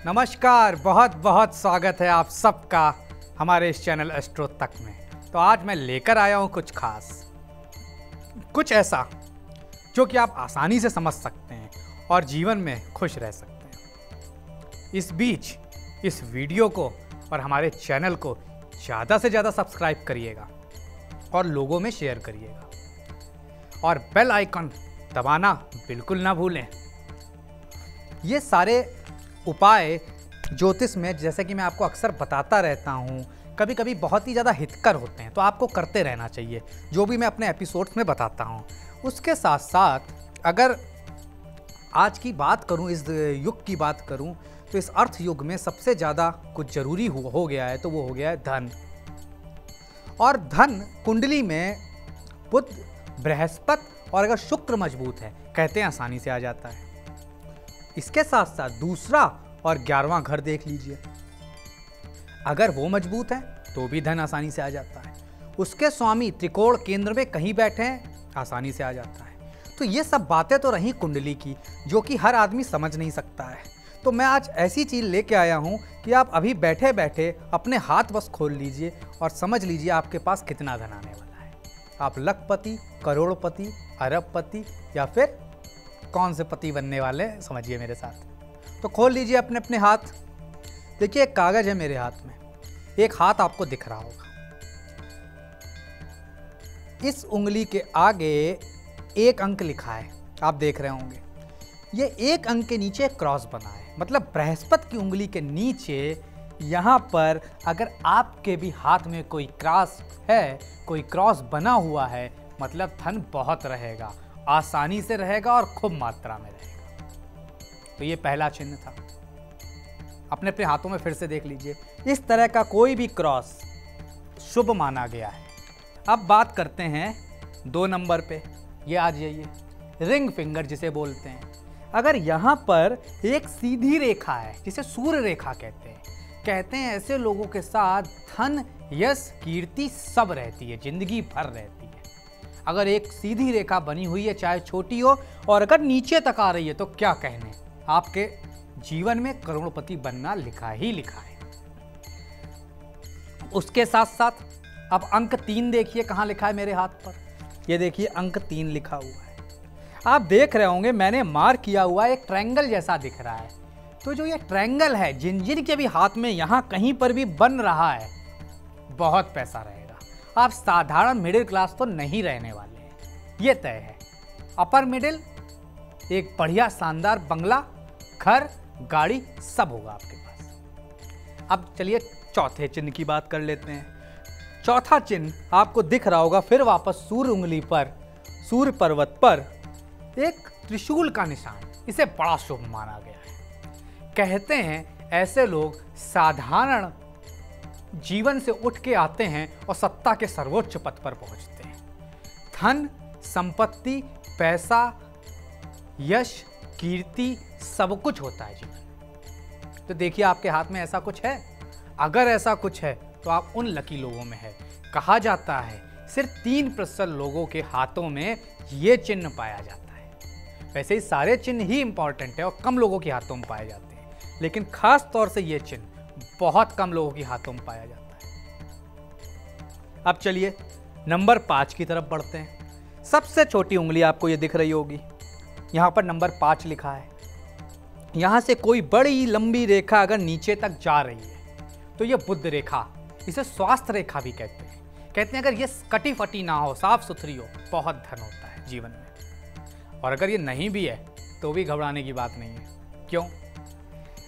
नमस्कार, बहुत बहुत स्वागत है आप सबका हमारे इस चैनल एस्ट्रो तक में। तो आज मैं लेकर आया हूँ कुछ खास, कुछ ऐसा जो कि आप आसानी से समझ सकते हैं और जीवन में खुश रह सकते हैं। इस बीच इस वीडियो को और हमारे चैनल को ज़्यादा से ज़्यादा सब्सक्राइब करिएगा और लोगों में शेयर करिएगा और बेल आइकन दबाना बिल्कुल ना भूलें। ये सारे उपाय ज्योतिष में, जैसे कि मैं आपको अक्सर बताता रहता हूँ, कभी कभी बहुत ही ज़्यादा हितकर होते हैं, तो आपको करते रहना चाहिए जो भी मैं अपने एपिसोड्स में बताता हूँ। उसके साथ साथ अगर आज की बात करूँ, इस युग की बात करूँ, तो इस अर्थ युग में सबसे ज़्यादा कुछ ज़रूरी हो गया है, तो वो हो गया है धन। और धन कुंडली में बुध, बृहस्पति और अगर शुक्र मजबूत है, कहते हैं आसानी से आ जाता है। इसके साथ साथ दूसरा और 11वां घर देख लीजिए, अगर वो मजबूत है तो भी धन आसानी से आ जाता है। उसके स्वामी त्रिकोण केंद्र में कहीं बैठे हैं, आसानी से आ जाता है। तो ये सब बातें तो रही कुंडली की, जो कि हर आदमी समझ नहीं सकता है। तो मैं आज ऐसी चीज़ लेके आया हूँ कि आप अभी बैठे बैठे अपने हाथ बस खोल लीजिए और समझ लीजिए आपके पास कितना धन आने वाला है। आप लखपति, करोड़पति, अरबपति या फिर कौन से पति बनने वाले हैं, समझिए मेरे साथ। तो खोल लीजिए अपने अपने हाथ। देखिए एक कागज है मेरे हाथ में, एक हाथ आपको दिख रहा होगा। इस उंगली के आगे एक अंक लिखा है, आप देख रहे होंगे। ये एक अंक के नीचे क्रॉस बना है, मतलब बृहस्पति की उंगली के नीचे यहाँ पर अगर आपके भी हाथ में कोई क्रॉस है, कोई क्रॉस बना हुआ है, मतलब धन बहुत रहेगा, आसानी से रहेगा और खूब मात्रा में रहेगा। तो ये पहला चिन्ह था। अपने अपने हाथों में फिर से देख लीजिए, इस तरह का कोई भी क्रॉस शुभ माना गया है। अब बात करते हैं 2 नंबर पे। ये आ जाइए, रिंग फिंगर जिसे बोलते हैं। अगर यहाँ पर एक सीधी रेखा है, जिसे सूर्य रेखा कहते हैं ऐसे लोगों के साथ धन, यश, कीर्ति सब रहती है, जिंदगी भर रहती है। अगर एक सीधी रेखा बनी हुई है, चाहे छोटी हो, और अगर नीचे तक आ रही है, तो क्या कहने, आपके जीवन में करोड़पति बनना लिखा ही लिखा है। उसके साथ साथ अब अंक 3 देखिए कहां लिखा है मेरे हाथ पर। ये देखिए अंक 3 लिखा हुआ है। आप देख रहे होंगे मैंने मार्क किया हुआ एक ट्रायंगल जैसा दिख रहा है। तो जो ये ट्रायंगल है, जिन के भी हाथ में यहां कहीं पर भी बन रहा है, बहुत पैसा रहेगा। आप साधारण मिडिल क्लास तो नहीं रहने वाले हैं, ये तय है। अपर मिडिल, एक बढ़िया शानदार बंगला, घर, गाड़ी सब होगा आपके पास। अब चलिए चौथे चिन्ह की बात कर लेते हैं। चौथा चिन्ह आपको दिख रहा होगा, फिर वापस सूर्य उंगली पर, सूर्य पर्वत पर एक त्रिशूल का निशान। इसे बड़ा शुभ माना गया है। कहते हैं ऐसे लोग साधारण जीवन से उठ के आते हैं और सत्ता के सर्वोच्च पद पर पहुंचते हैं। धन, संपत्ति, पैसा, यश, कीर्ति सब कुछ होता है जीवन में। तो देखिए आपके हाथ में ऐसा कुछ है। अगर ऐसा कुछ है तो आप उन लकी लोगों में है। कहा जाता है सिर्फ 3% लोगों के हाथों में ये चिन्ह पाया जाता है। वैसे ही सारे चिन्ह ही इंपॉर्टेंट है और कम लोगों के हाथों में पाए जाते हैं, लेकिन खास तौर से ये चिन्ह बहुत कम लोगों के हाथों में पाया जाता है। अब चलिए नंबर 5 की तरफ बढ़ते हैं। सबसे छोटी उंगली आपको ये दिख रही होगी, यहां पर नंबर 5 लिखा है। यहां से कोई बड़ी लंबी रेखा अगर नीचे तक जा रही है तो ये बुध रेखा, इसे स्वास्थ्य रेखा भी कहते हैं। कहते हैं अगर ये कटी फटी ना हो, साफ सुथरी हो, बहुत धन होता है जीवन में। और अगर ये नहीं भी है तो भी घबराने की बात नहीं है। क्यों?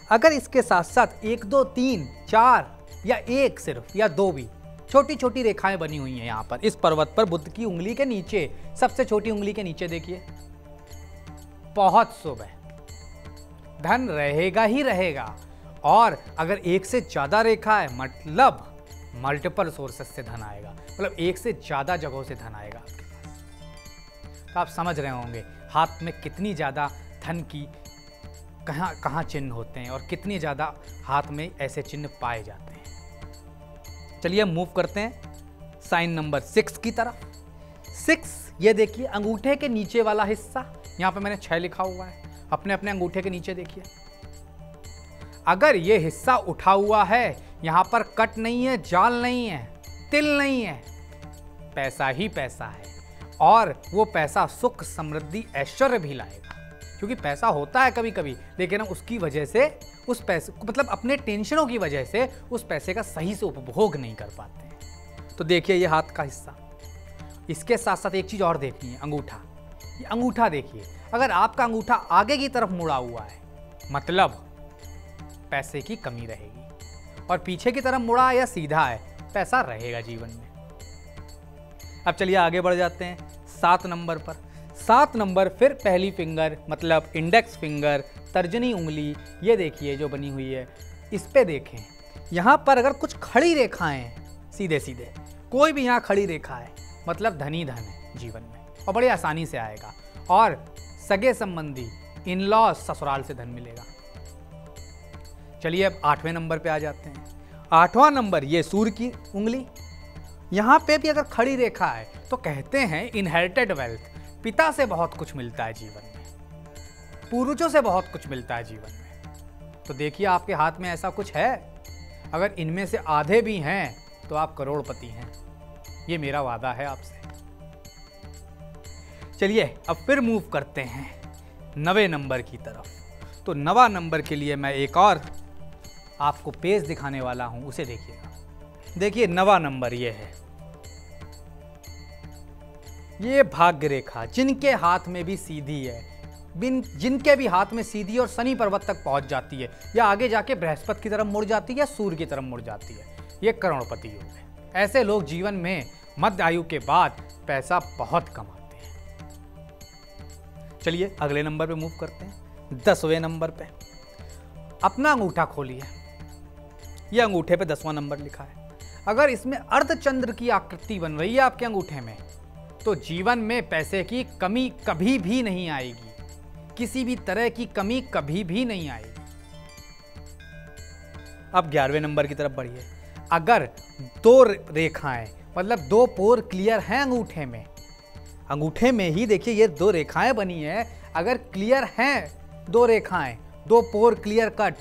अगर इसके साथ साथ 1, 2, 3, 4 या 1 सिर्फ या 2 भी छोटी छोटी रेखाएं बनी हुई हैं यहाँ पर, इस पर्वत पर बुध की उंगली के नीचे, सबसे छोटी उंगली के नीचे देखिए, बहुत शुभ है। धन रहेगा ही रहेगा। और अगर 1 से ज्यादा रेखा है, मतलब मल्टीपल सोर्सेस से धन आएगा, मतलब 1 से ज्यादा जगहों से धन आएगा आपके पास। तो आप समझ रहे होंगे हाथ में कितनी ज्यादा धन की कहाँ कहाँ चिन्ह होते हैं और कितनी ज़्यादा हाथ में ऐसे चिन्ह पाए जाते हैं। चलिए मूव करते हैं साइन नंबर 6 की तरफ। 6, ये देखिए अंगूठे के नीचे वाला हिस्सा, यहाँ पे मैंने 6 लिखा हुआ है। अपने अपने अंगूठे के नीचे देखिए। अगर ये हिस्सा उठा हुआ है, यहाँ पर कट नहीं है, जाल नहीं है, तिल नहीं है, पैसा ही पैसा है और वो पैसा सुख समृद्धि ऐश्वर्य भी लाएगा। क्योंकि पैसा होता है कभी कभी, लेकिन हम उसकी वजह से उस पैसे मतलब अपने टेंशनों की वजह से उस पैसे का सही से उपभोग नहीं कर पाते हैं। तो देखिए ये हाथ का हिस्सा, इसके साथ साथ एक चीज और देखनी है, अंगूठा। ये अंगूठा देखिए, अगर आपका अंगूठा आगे की तरफ मुड़ा हुआ है मतलब पैसे की कमी रहेगी, और पीछे की तरफ मुड़ा या सीधा है पैसा रहेगा जीवन में। अब चलिए आगे बढ़ जाते हैं 7 नंबर पर। 7 नंबर फिर पहली फिंगर मतलब इंडेक्स फिंगर, तर्जनी उंगली, ये देखिए जो बनी हुई है, इस पे देखें। यहाँ पर अगर कुछ खड़ी रेखाएं हैं सीधे सीधे, कोई भी यहाँ खड़ी रेखा है मतलब धनी धन है जीवन में और बड़ी आसानी से आएगा, और सगे संबंधी इन लॉ ससुराल से धन मिलेगा। चलिए अब 8वें नंबर पे आ जाते हैं। 8वां नंबर ये सूर्य की उंगली, यहाँ पे भी अगर खड़ी रेखा है तो कहते हैं इनहेरिटेड वेल्थ, पिता से बहुत कुछ मिलता है जीवन में, पूर्वजों से बहुत कुछ मिलता है जीवन में। तो देखिए आपके हाथ में ऐसा कुछ है, अगर इनमें से आधे भी हैं तो आप करोड़पति हैं, ये मेरा वादा है आपसे। चलिए अब फिर मूव करते हैं 9वें नंबर की तरफ। तो 9वां नंबर के लिए मैं एक और आपको पेज दिखाने वाला हूं, उसे देखिएगा। देखिए 9वां नंबर ये है, ये भाग्य रेखा, जिनके हाथ में भी सीधी है, जिनके भी हाथ में सीधी और शनि पर्वत तक पहुंच जाती है, या आगे जाके बृहस्पति की तरफ मुड़ जाती है या सूर्य की तरफ मुड़ जाती है, ये करोड़पति योग है। ऐसे लोग जीवन में मध्य आयु के बाद पैसा बहुत कमाते हैं। चलिए अगले नंबर पे मूव करते हैं, 10वें नंबर पे। अपना अंगूठा खोलिए, ये अंगूठे पे 10वां नंबर लिखा है। अगर इसमें अर्धचंद्र की आकृति बन रही है आपके अंगूठे में, तो जीवन में पैसे की कमी कभी भी नहीं आएगी, किसी भी तरह की कमी कभी भी नहीं आएगी। अब 11वें नंबर की तरफ बढ़िए। अगर 2 रेखाएं मतलब 2 पोर क्लियर हैं अंगूठे में ही देखिए ये 2 रेखाएं बनी है, अगर क्लियर हैं 2 रेखाएं, 2 पोर क्लियर कट,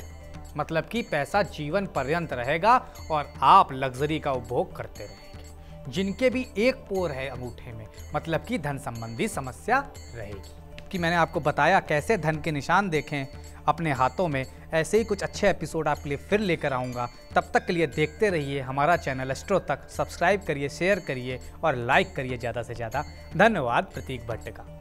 मतलब कि पैसा जीवन पर्यंत रहेगा और आप लग्जरी का उपभोग करते रहेंगे। जिनके भी एक पोर है अंगूठे में, मतलब कि धन संबंधी समस्या रहेगी। कि मैंने आपको बताया कैसे धन के निशान देखें अपने हाथों में, ऐसे ही कुछ अच्छे एपिसोड आपके लिए फिर लेकर आऊँगा। तब तक के लिए देखते रहिए हमारा चैनल एस्ट्रो तक, सब्सक्राइब करिए, शेयर करिए और लाइक करिए ज़्यादा से ज़्यादा। धन्यवाद प्रतीक भट्ट का।